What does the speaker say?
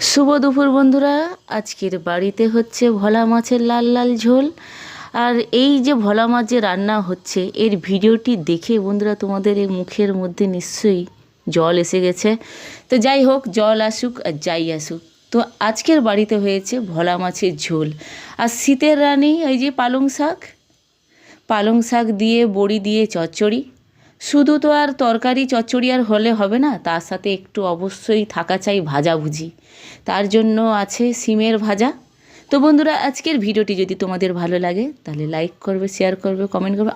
শুভ দুপুর বন্ধুরা। আজকের বাড়িতে হচ্ছে ভোলা মাছের লাল লাল ঝোল। আর এই যে ভোলা মাছ যে রান্না হচ্ছে, এর ভিডিওটি দেখে বন্ধুরা তোমাদের এই মুখের মধ্যে নিশ্চয়ই জল এসে গেছে। তো যাই হোক, জল আসুক আর যাই আসুক, তো আজকের বাড়িতে হয়েছে ভোলা মাছের ঝোল। আর শীতের রানী এই যে পালং শাক দিয়ে বড়ি দিয়ে চচ্চড়ি। শুধু তো আর তরকারি চচ্চড়ি আর হলে হবে না, তার সাথে একটু অবশ্যই থাকা চাই ভাজাভুজি। তার জন্য আছে সিমের ভাজা। তো বন্ধুরা, আজকের ভিডিওটি যদি তোমাদের ভালো লাগে তাহলে লাইক করবে, শেয়ার করবে, কমেন্ট করবে।